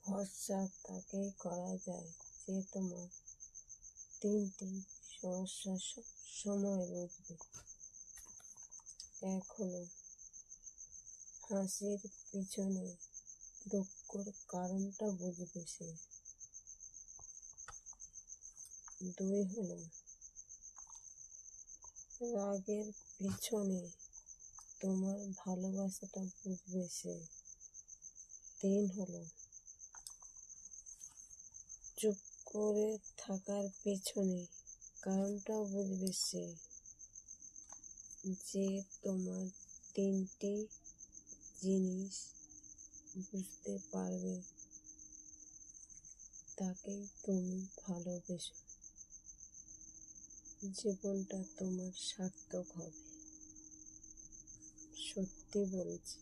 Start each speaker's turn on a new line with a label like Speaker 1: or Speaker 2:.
Speaker 1: ভরসা তাকেই করা যায় যে তোমার 3টি সমস্যা সময় বুঝবে। 1 হলো হাসির পিছনে দুঃখের কারণটা বুঝবে সে। 2 হলো রাগের পিছনে তোমার ভালোবাসাটা বুঝবে সে। 3 হলো চুপ করে থাকার পেছনে কারণটাও বুঝবে সে। যে তোমার 3টি জিনিস বুঝতে পারবে তাকেই তুমি ভালোবেসো। জীবনটা তোমার সার্থক হবে। সত্যি বলছি।